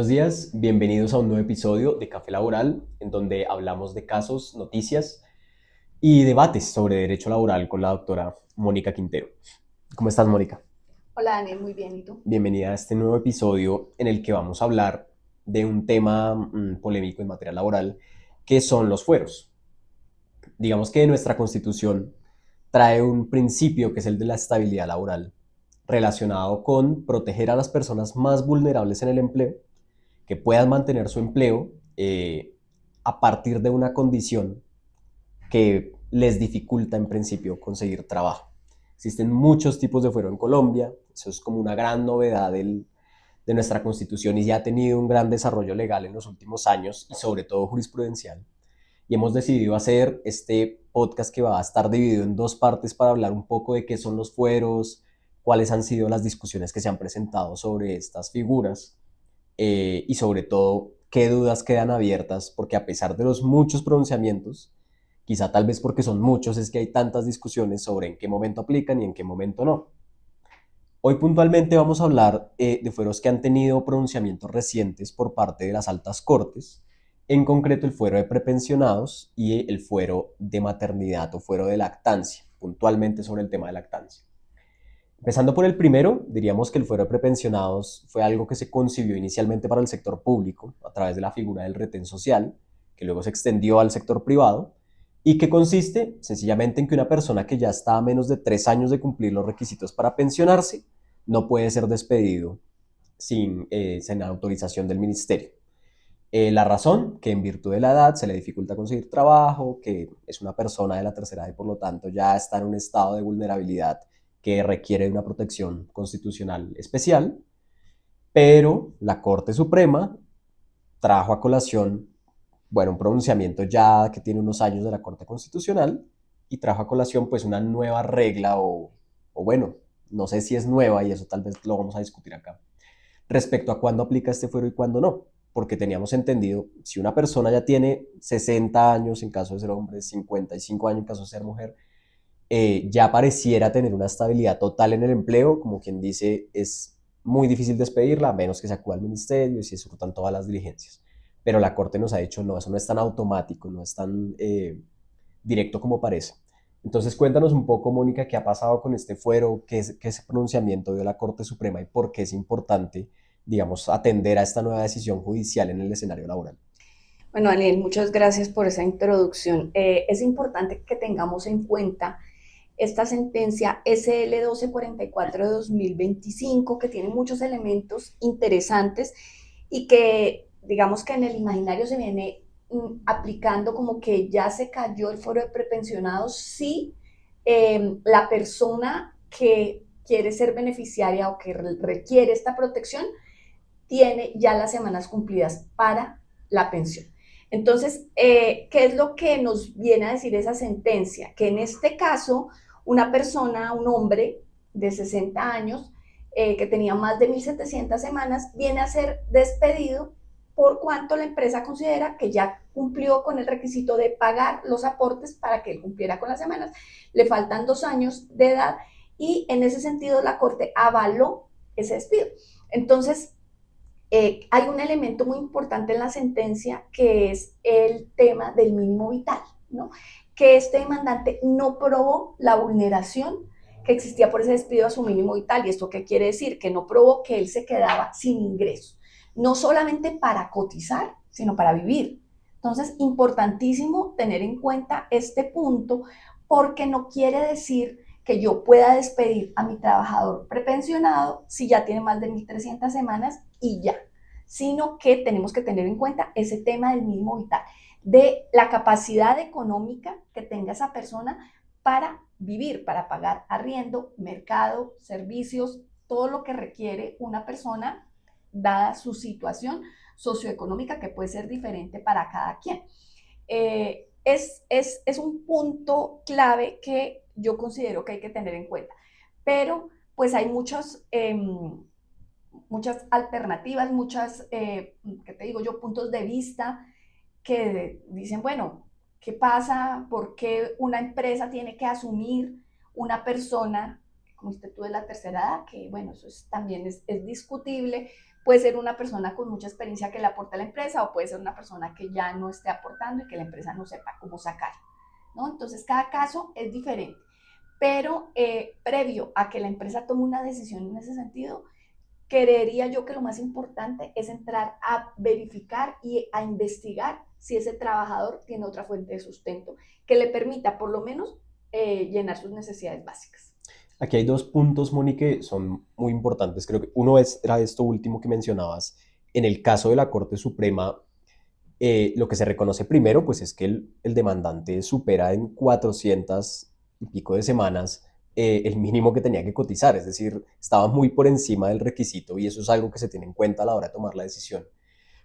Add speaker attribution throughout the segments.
Speaker 1: Buenos días, bienvenidos a un nuevo episodio de Café Laboral, en donde hablamos de casos, noticias y debates sobre derecho laboral con la doctora Mónica Quintero. ¿Cómo estás, Mónica?
Speaker 2: Hola Daniel, muy bien, ¿y tú?
Speaker 1: Bienvenida a este nuevo episodio en el que vamos a hablar de un tema polémico en materia laboral, que son los fueros. Digamos que nuestra Constitución trae un principio que es el de la estabilidad laboral, relacionado con proteger a las personas más vulnerables en el empleo, que puedan mantener su empleo a partir de una condición que les dificulta en principio conseguir trabajo. Existen muchos tipos de fuero en Colombia, eso es como una gran novedad de nuestra Constitución y ya ha tenido un gran desarrollo legal en los últimos años y sobre todo jurisprudencial. Y hemos decidido hacer este podcast que va a estar dividido en dos partes para hablar un poco de qué son los fueros, cuáles han sido las discusiones que se han presentado sobre estas figuras y sobre todo qué dudas quedan abiertas, porque a pesar de los muchos pronunciamientos, quizá tal vez porque son muchos, es que hay tantas discusiones sobre en qué momento aplican y en qué momento no. Hoy puntualmente vamos a hablar de fueros que han tenido pronunciamientos recientes por parte de las altas cortes, en concreto el fuero de prepensionados y el fuero de maternidad o fuero de lactancia, puntualmente sobre el tema de lactancia. Empezando por el primero, diríamos que el fuero de prepensionados fue algo que se concibió inicialmente para el sector público a través de la figura del retén social, que luego se extendió al sector privado, y que consiste sencillamente en que una persona que ya está a menos de 3 años de cumplir los requisitos para pensionarse no puede ser despedido sin autorización del ministerio. La razón, que en virtud de la edad se le dificulta conseguir trabajo, que es una persona de la tercera edad y por lo tanto ya está en un estado de vulnerabilidad que requiere de una protección constitucional especial, pero la Corte Suprema trajo a colación, bueno, un pronunciamiento ya que tiene unos años de la Corte Constitucional y trajo a colación pues una nueva regla o bueno, no sé si es nueva y eso tal vez lo vamos a discutir acá, respecto a cuándo aplica este fuero y cuándo no, porque teníamos entendido, si una persona ya tiene 60 años en caso de ser hombre, 55 años en caso de ser mujer, ya pareciera tener una estabilidad total en el empleo, como quien dice, es muy difícil despedirla, a menos que se acuda al ministerio y se surtan todas las diligencias. Pero la Corte nos ha dicho, no, eso no es tan automático, no es tan directo como parece. Entonces cuéntanos un poco, Mónica, qué ha pasado con este fuero, qué ese pronunciamiento dio la Corte Suprema y por qué es importante, digamos, atender a esta nueva decisión judicial en el escenario laboral.
Speaker 2: Bueno, Daniel, muchas gracias por esa introducción. Es importante que tengamos en cuenta esta sentencia SL 1244 de 2025, que tiene muchos elementos interesantes y que, digamos que en el imaginario se viene aplicando como que ya se cayó el foro de prepensionados si la persona que quiere ser beneficiaria o que requiere esta protección tiene ya las semanas cumplidas para la pensión. Entonces, ¿qué es lo que nos viene a decir esa sentencia? Que en este caso, una persona, un hombre de 60 años, que tenía más de 1.700 semanas, viene a ser despedido por cuanto la empresa considera que ya cumplió con el requisito de pagar los aportes para que él cumpliera con las semanas. Le faltan 2 años de edad y en ese sentido la Corte avaló ese despido. Entonces, hay un elemento muy importante en la sentencia que es el tema del mínimo vital, ¿no? Que este demandante no probó la vulneración que existía por ese despido a su mínimo vital. ¿Y esto qué quiere decir? Que no probó que él se quedaba sin ingresos, no solamente para cotizar, sino para vivir. Entonces, importantísimo tener en cuenta este punto porque no quiere decir que yo pueda despedir a mi trabajador prepensionado si ya tiene más de 1.300 semanas y ya, sino que tenemos que tener en cuenta ese tema del mínimo vital, de la capacidad económica que tenga esa persona para vivir, para pagar arriendo, mercado, servicios, todo lo que requiere una persona dada su situación socioeconómica que puede ser diferente para cada quien. Es un punto clave que yo considero que hay que tener en cuenta. Pero pues hay muchas alternativas, ¿qué te digo yo?, puntos de vista que dicen, bueno, ¿qué pasa? ¿Por qué una empresa tiene que asumir una persona como usted tú de la tercera edad, que bueno, también es discutible. Puede ser una persona con mucha experiencia que le aporta a la empresa o puede ser una persona que ya no esté aportando y que la empresa no sepa cómo sacar, ¿no? Entonces, cada caso es diferente. Pero previo a que la empresa tome una decisión en ese sentido, creería yo que lo más importante es entrar a verificar y a investigar si ese trabajador tiene otra fuente de sustento que le permita por lo menos llenar sus necesidades básicas.
Speaker 1: Aquí hay dos puntos, Moni, que son muy importantes. Creo que era esto último que mencionabas. En el caso de la Corte Suprema, lo que se reconoce primero, pues es que el demandante supera en 400 y pico de semanas el mínimo que tenía que cotizar, es decir, estaba muy por encima del requisito y eso es algo que se tiene en cuenta a la hora de tomar la decisión.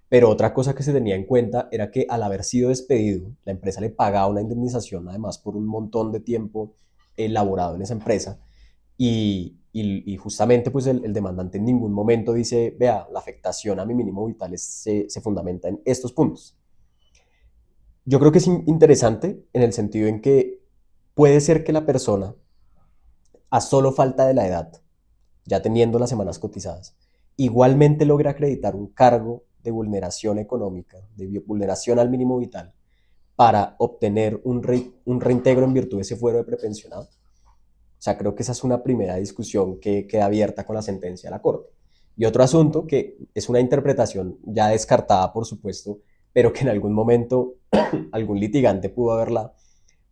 Speaker 1: Pero otra cosa que se tenía en cuenta era que al haber sido despedido, la empresa le pagaba una indemnización además por un montón de tiempo elaborado en esa empresa y justamente pues el demandante en ningún momento dice, vea, la afectación a mi mínimo vital se fundamenta en estos puntos. Yo creo que es interesante en el sentido en que puede ser que la persona, a solo falta de la edad, ya teniendo las semanas cotizadas, igualmente logre acreditar un cargo de vulneración económica, de vulneración al mínimo vital, para obtener un reintegro en virtud de ese fuero de prepensionado. O sea, creo que esa es una primera discusión que queda abierta con la sentencia de la Corte. Y otro asunto que es una interpretación ya descartada, por supuesto, pero que en algún momento algún litigante pudo haberla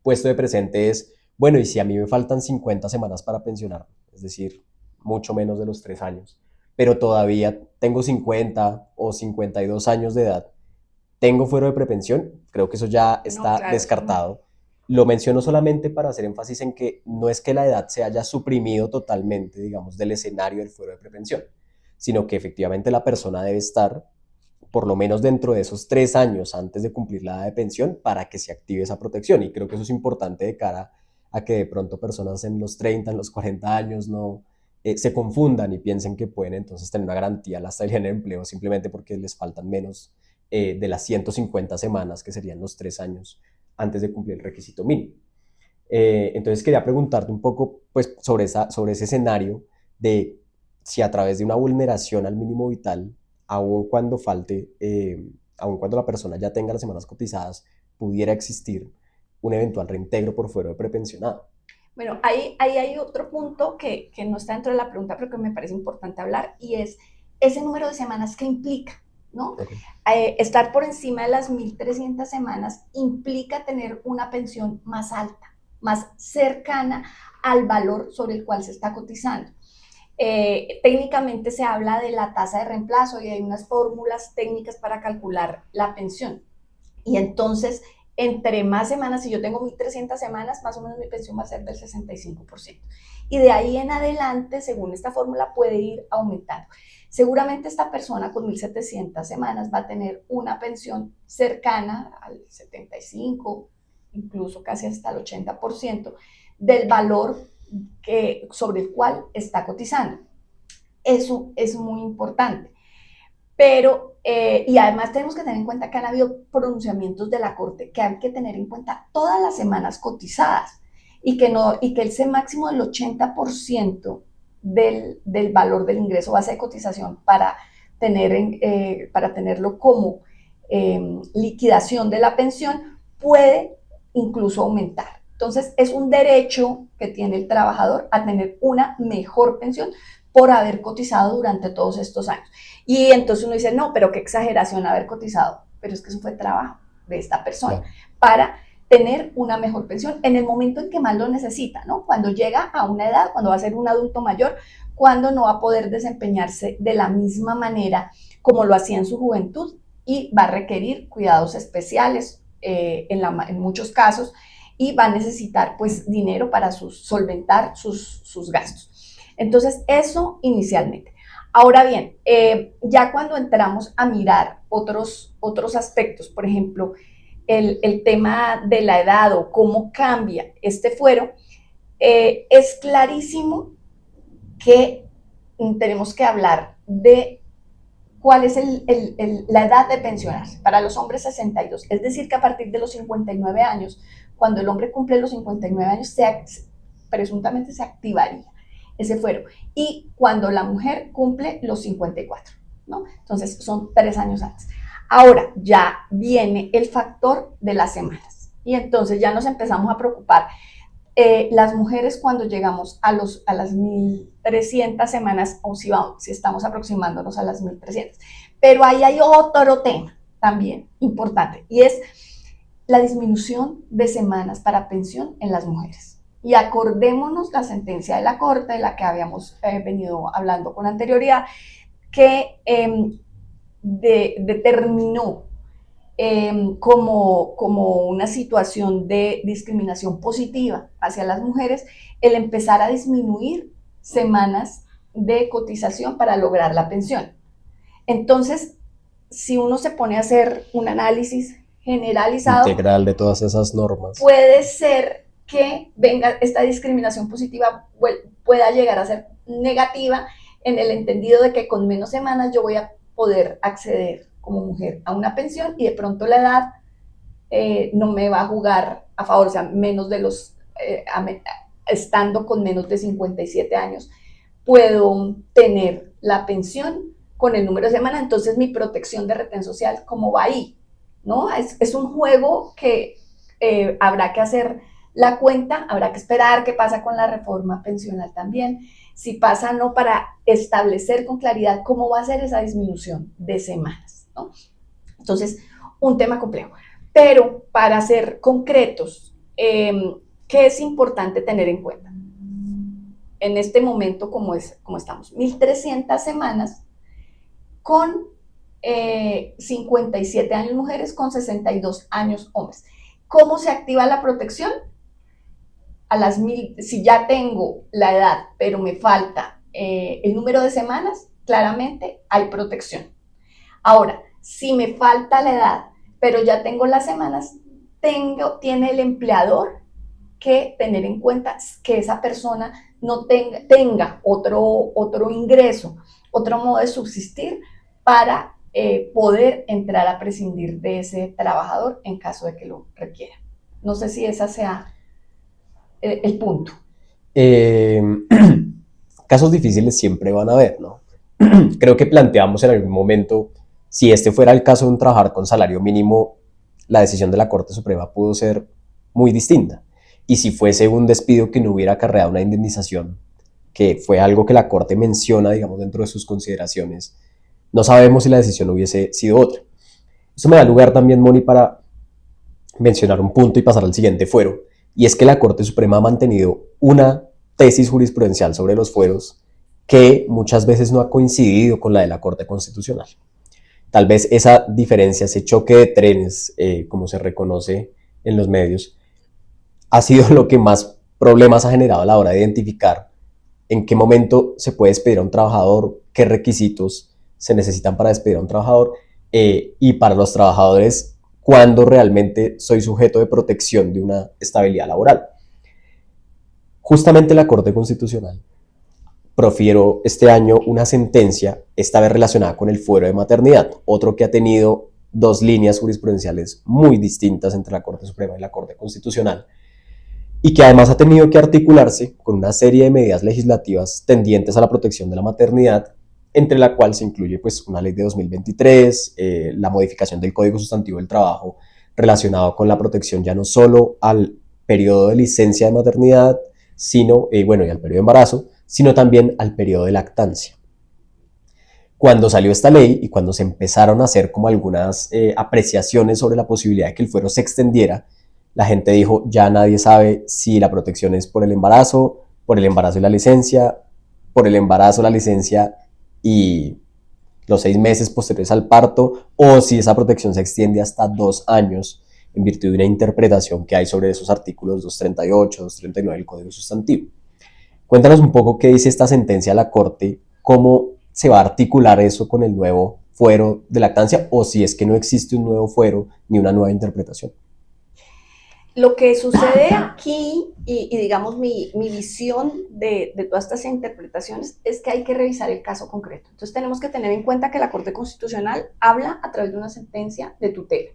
Speaker 1: puesto de presente es, bueno, y si a mí me faltan 50 semanas para pensionarme, es decir, mucho menos de los 3 años, pero todavía tengo 50 o 52 años de edad, tengo fuero de prepensión, creo que eso ya
Speaker 2: No,
Speaker 1: está
Speaker 2: claro,
Speaker 1: descartado. Lo menciono solamente para hacer énfasis en que no es que la edad se haya suprimido totalmente, digamos, del escenario del fuero de prevención, sino que efectivamente la persona debe estar por lo menos dentro de esos 3 años antes de cumplir la edad de pensión para que se active esa protección. Y creo que eso es importante de cara a que de pronto personas en los 30, en los 40 años no se confundan y piensen que pueden entonces tener una garantía a la estabilidad en el empleo simplemente porque les faltan menos de las 150 semanas que serían los 3 años antes de cumplir el requisito mínimo. Entonces quería preguntarte un poco pues, sobre ese escenario de si a través de una vulneración al mínimo vital, aun cuando falte, aun cuando la persona ya tenga las semanas cotizadas, pudiera existir un eventual reintegro por fuero de prepensionado.
Speaker 2: Bueno, ahí hay otro punto que no está dentro de la pregunta, pero que me parece importante hablar, y es ese número de semanas que implica, ¿no?
Speaker 1: Okay.
Speaker 2: Estar por encima de las 1.300 semanas implica tener una pensión más alta, más cercana al valor sobre el cual se está cotizando. Técnicamente se habla de la tasa de reemplazo y hay unas fórmulas técnicas para calcular la pensión. Y entonces, entre más semanas, si yo tengo 1.300 semanas, más o menos mi pensión va a ser del 65%. Y de ahí en adelante, según esta fórmula, puede ir aumentando. Seguramente esta persona con 1.700 semanas va a tener una pensión cercana al 75%, incluso casi hasta el 80% del valor sobre el cual está cotizando. Eso es muy importante. Pero, y además tenemos que tener en cuenta que han habido pronunciamientos de la Corte que hay que tener en cuenta todas las semanas cotizadas y que ese máximo del 80% del valor del ingreso base de cotización para tenerlo como liquidación de la pensión puede incluso aumentar. Entonces, es un derecho que tiene el trabajador a tener una mejor pensión por haber cotizado durante todos estos años. Y entonces uno dice, no, pero qué exageración haber cotizado. Pero es que eso fue trabajo de esta persona para tener una mejor pensión en el momento en que más lo necesita, ¿no? Cuando llega a una edad, cuando va a ser un adulto mayor, cuando no va a poder desempeñarse de la misma manera como lo hacía en su juventud y va a requerir cuidados especiales en muchos casos y va a necesitar pues dinero para solventar sus gastos. Entonces, eso inicialmente. Ahora bien, ya cuando entramos a mirar otros aspectos, por ejemplo, el tema de la edad o cómo cambia este fuero, es clarísimo que tenemos que hablar de cuál es la edad de pensionarse. Para los hombres 62, es decir, que a partir de los 59 años, cuando el hombre cumple los 59 años, presuntamente se activaría ese fuero. Y cuando la mujer cumple los 54, ¿no? Entonces son 3 años antes. Ahora ya viene el factor de las semanas. Y entonces ya nos empezamos a preocupar. Las mujeres cuando llegamos a las 1300 semanas, o si estamos aproximándonos a las 1300. Pero ahí hay otro tema también importante, y es la disminución de semanas para pensión en las mujeres. Y acordémonos la sentencia de la Corte, de la que habíamos venido hablando con anterioridad, que determinó como una situación de discriminación positiva hacia las mujeres el empezar a disminuir semanas de cotización para lograr la pensión. Entonces, si uno se pone a hacer un análisis generalizado,
Speaker 1: integral de todas esas normas,
Speaker 2: puede ser que venga esta discriminación positiva, pueda llegar a ser negativa en el entendido de que con menos semanas yo voy a poder acceder como mujer a una pensión y de pronto la edad no me va a jugar a favor, o sea, menos de los, estando con menos de 57 años, puedo tener la pensión con el número de semanas, entonces mi protección de retén social, ¿cómo va ahí? ¿No? Es un juego que habrá que hacer la cuenta, habrá que esperar qué pasa con la reforma pensional también, si pasa o no, para establecer con claridad cómo va a ser esa disminución de semanas, ¿no? Entonces, un tema complejo. Pero para ser concretos, ¿qué es importante tener en cuenta? En este momento, como estamos, 1300 semanas con 57 años mujeres, con 62 años hombres. ¿Cómo se activa la protección? Si ya tengo la edad, pero me falta el número de semanas, claramente hay protección. Ahora, si me falta la edad, pero ya tengo las semanas, tiene el empleador que tener en cuenta que esa persona no tenga otro ingreso, otro modo de subsistir para poder entrar a prescindir de ese trabajador en caso de que lo requiera. No sé si ese sea el punto.
Speaker 1: Casos difíciles siempre van a haber, ¿no? Creo que planteamos en algún momento, si este fuera el caso de un trabajador con salario mínimo, la decisión de la Corte Suprema pudo ser muy distinta. Y si fuese un despido que no hubiera acarreado una indemnización, que fue algo que la Corte menciona, digamos, dentro de sus consideraciones, no sabemos si la decisión hubiese sido otra. Eso me da lugar también, Moni, para mencionar un punto y pasar al siguiente fuero, y es que la Corte Suprema ha mantenido una tesis jurisprudencial sobre los fueros que muchas veces no ha coincidido con la de la Corte Constitucional. Tal vez esa diferencia, ese choque de trenes, como se reconoce en los medios, ha sido lo que más problemas ha generado a la hora de identificar en qué momento se puede despedir a un trabajador, qué requisitos se necesitan para despedir a un trabajador, y para los trabajadores, cuándo realmente soy sujeto de protección de una estabilidad laboral. Justamente la Corte Constitucional profirió este año una sentencia, esta vez relacionada con el fuero de maternidad, otro que ha tenido dos líneas jurisprudenciales muy distintas entre la Corte Suprema y la Corte Constitucional, y que además ha tenido que articularse con una serie de medidas legislativas tendientes a la protección de la maternidad, entre la cual se incluye pues, una ley de 2023, la modificación del Código Sustantivo del Trabajo relacionado con la protección ya no solo al periodo de licencia de maternidad, sino, y al periodo de embarazo, sino también al periodo de lactancia. Cuando salió esta ley y cuando se empezaron a hacer como algunas apreciaciones sobre la posibilidad de que el fuero se extendiera, la gente dijo, ya nadie sabe si la protección es por el embarazo y la licencia, por el embarazo, la licencia y los 6 meses posteriores al parto, o si esa protección se extiende hasta 2 años en virtud de una interpretación que hay sobre esos artículos 238, 239 del Código Sustantivo. Cuéntanos un poco qué dice esta sentencia de la Corte, cómo se va a articular eso con el nuevo fuero de lactancia, o si es que no existe un nuevo fuero ni una nueva interpretación.
Speaker 2: Lo que sucede aquí, y digamos mi visión de todas estas interpretaciones, es que hay que revisar el caso concreto. Entonces tenemos que tener en cuenta que la Corte Constitucional habla a través de una sentencia de tutela,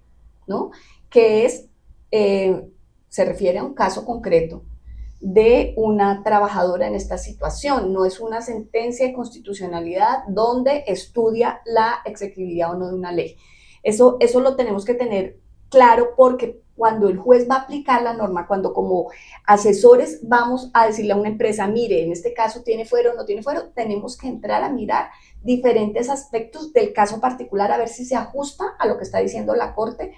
Speaker 2: ¿no? Que se refiere a un caso concreto de una trabajadora en esta situación. No es una sentencia de constitucionalidad donde estudia la exequibilidad o no de una ley. Eso lo tenemos que tener claro, porque cuando el juez va a aplicar la norma, cuando como asesores vamos a decirle a una empresa, mire, en este caso tiene fuero o no tiene fuero, tenemos que entrar a mirar diferentes aspectos del caso particular, a ver si se ajusta a lo que está diciendo la Corte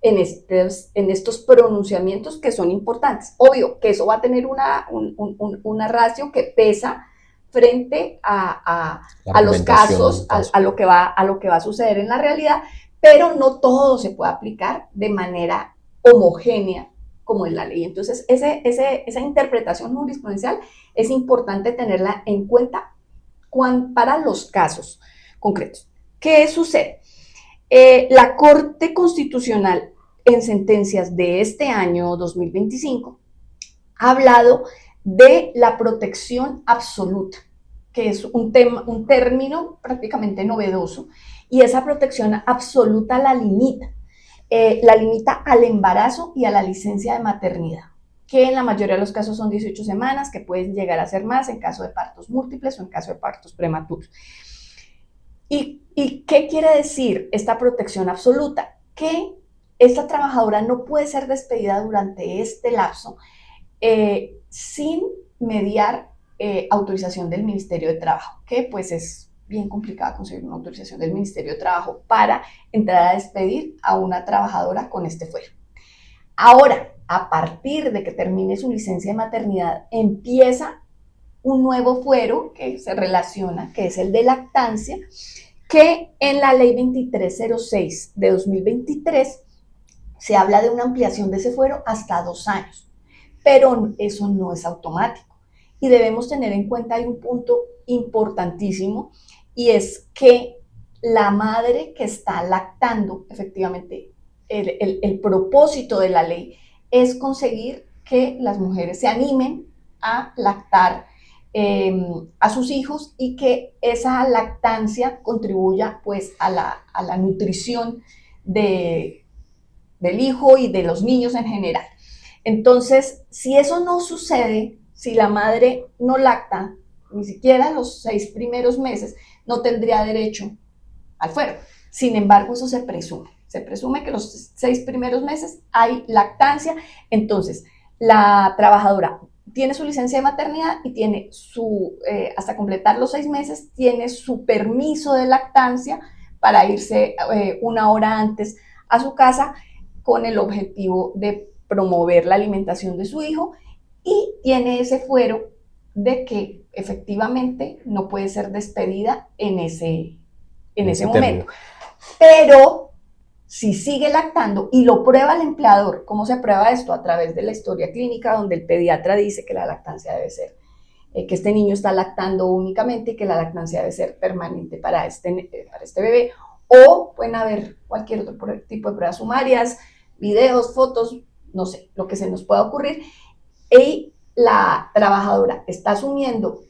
Speaker 2: en estos pronunciamientos que son importantes. Obvio que eso va a tener una ratio que pesa frente a los casos, a lo que va a suceder en la realidad, pero no todo se puede aplicar de manera homogénea como es la ley. Entonces, esa interpretación jurisprudencial es importante tenerla en cuenta para los casos concretos. ¿Qué sucede? La Corte Constitucional, en sentencias de este año 2025, ha hablado de la protección absoluta, que es un término prácticamente novedoso, y esa protección absoluta la limita al embarazo y a la licencia de maternidad, que en la mayoría de los casos son 18 semanas, que pueden llegar a ser más en caso de partos múltiples o en caso de partos prematuros. ¿Y qué quiere decir esta protección absoluta? Que esta trabajadora no puede ser despedida durante este lapso sin mediar autorización del Ministerio de Trabajo, que pues es bien complicado conseguir una autorización del Ministerio de Trabajo para entrar a despedir a una trabajadora con este fuero. Ahora, a partir de que termine su licencia de maternidad, empieza un nuevo fuero que se relaciona, que es el de lactancia, que en la ley 2306 de 2023 se habla de una ampliación de ese fuero hasta 2 años, pero eso no es automático. Y debemos tener en cuenta, hay un punto importantísimo, y es que la madre que está lactando, efectivamente, el propósito de la ley es conseguir que las mujeres se animen a lactar a sus hijos, y que esa lactancia contribuya pues a la nutrición del hijo y de los niños en general. Entonces, si eso no sucede, si la madre no lacta ni siquiera los 6 primeros meses, no tendría derecho al fuero. Sin embargo, eso se presume. Se presume que los 6 primeros meses hay lactancia. Entonces, la trabajadora tiene su licencia de maternidad y tiene hasta completar los 6 meses, tiene su permiso de lactancia para irse 1 hora antes a su casa con el objetivo de promover la alimentación de su hijo, y tiene ese fuero de que efectivamente no puede ser despedida en ese momento. Pero si sigue lactando y lo prueba el empleador, ¿cómo se prueba esto? A través de la historia clínica, donde el pediatra dice que la lactancia debe ser, que este niño está lactando únicamente y que la lactancia debe ser permanente para este bebé. O pueden haber cualquier otro tipo de pruebas sumarias, videos, fotos, no sé, lo que se nos pueda ocurrir. Y la trabajadora está asumiendo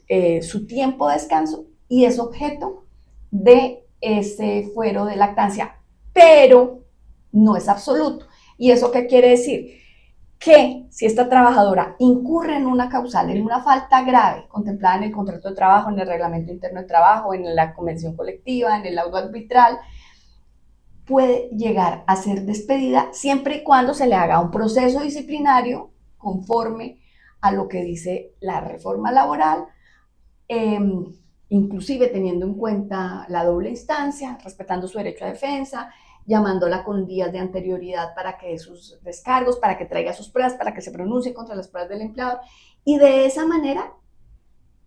Speaker 2: su tiempo de descanso y es objeto de ese fuero de lactancia, pero no es absoluto. ¿Y eso qué quiere decir? Que si esta trabajadora incurre en una causal, en una falta grave contemplada en el contrato de trabajo, en el reglamento interno de trabajo, en la convención colectiva, en el laudo arbitral, puede llegar a ser despedida siempre y cuando se le haga un proceso disciplinario conforme a lo que dice la reforma laboral, inclusive teniendo en cuenta la doble instancia, respetando su derecho a defensa, llamándola con días de anterioridad para que dé sus descargos, para que traiga sus pruebas, para que se pronuncie contra las pruebas del empleador, y de esa manera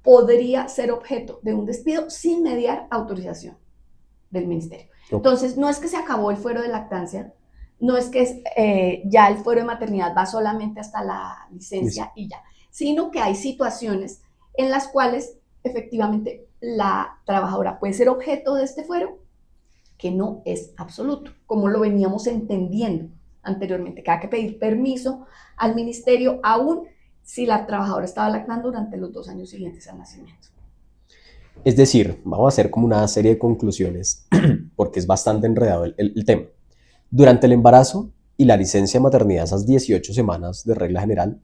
Speaker 2: podría ser objeto de un despido sin mediar autorización del ministerio. Entonces, no es que se acabó el fuero de lactancia, no es que ya el fuero de maternidad va solamente hasta la licencia y ya, sino que hay situaciones en las cuales efectivamente la trabajadora puede ser objeto de este fuero, que no es absoluto, como lo veníamos entendiendo anteriormente, que hay que pedir permiso al ministerio, aún si la trabajadora estaba lactando durante los 2 años siguientes al nacimiento.
Speaker 1: Es decir, vamos a hacer como una serie de conclusiones, porque es bastante enredado el tema. Durante el embarazo y la licencia de maternidad, esas 18 semanas de regla general,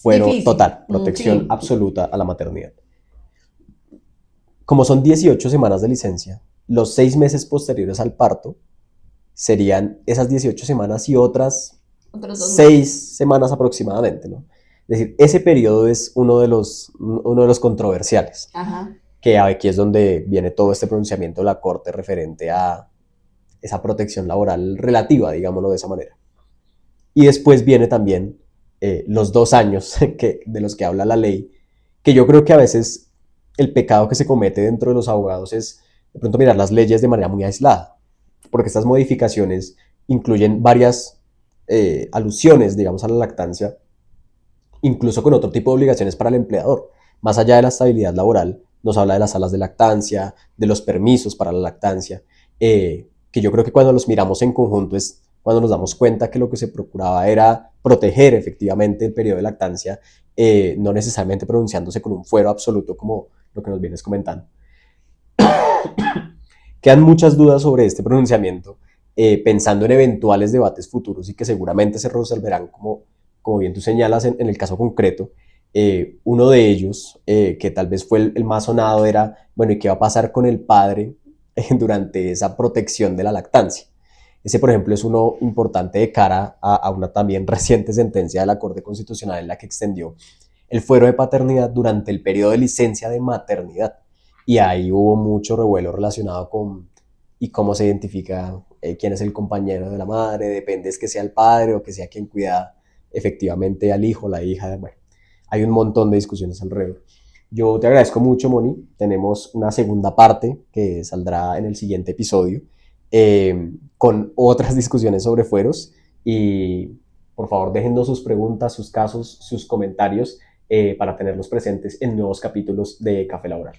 Speaker 1: fuero
Speaker 2: Difícil.
Speaker 1: total, protección
Speaker 2: Sí.
Speaker 1: absoluta a la maternidad. Como son 18 semanas de licencia, los 6 meses posteriores al parto serían esas 18 semanas y otras
Speaker 2: Otros 2 meses.
Speaker 1: 6 semanas aproximadamente, ¿no? Es decir, ese periodo es uno de los controversiales,
Speaker 2: Ajá.
Speaker 1: que aquí es donde viene todo este pronunciamiento de la Corte referente a esa protección laboral relativa, digámoslo de esa manera. Y después viene también los 2 años de los que habla la ley, que yo creo que a veces el pecado que se comete dentro de los abogados es de pronto mirar las leyes de manera muy aislada, porque estas modificaciones incluyen varias alusiones, digamos, a la lactancia, incluso con otro tipo de obligaciones para el empleador. Más allá de la estabilidad laboral, nos habla de las salas de lactancia, de los permisos para la lactancia, que yo creo que cuando los miramos en conjunto es cuando nos damos cuenta que lo que se procuraba era proteger efectivamente el periodo de lactancia, no necesariamente pronunciándose con un fuero absoluto como lo que nos vienes comentando. Quedan muchas dudas sobre este pronunciamiento, pensando en eventuales debates futuros y que seguramente se resolverán como bien tú señalas en el caso concreto. Uno de ellos, que tal vez fue el más sonado, era, bueno, ¿y qué va a pasar con el padre durante esa protección de la lactancia? Ese, por ejemplo, es uno importante de cara a una también reciente sentencia de la Corte Constitucional en la que extendió el fuero de paternidad durante el periodo de licencia de maternidad. Y ahí hubo mucho revuelo relacionado con y cómo se identifica quién es el compañero de la madre, depende es que sea el padre o que sea quien cuida efectivamente al hijo, la hija, bueno, hay un montón de discusiones alrededor. Yo te agradezco mucho, Moni. Tenemos una segunda parte que saldrá en el siguiente episodio con otras discusiones sobre fueros y por favor déjennos sus preguntas, sus casos, sus comentarios para tenerlos presentes en nuevos capítulos de Café Laboral.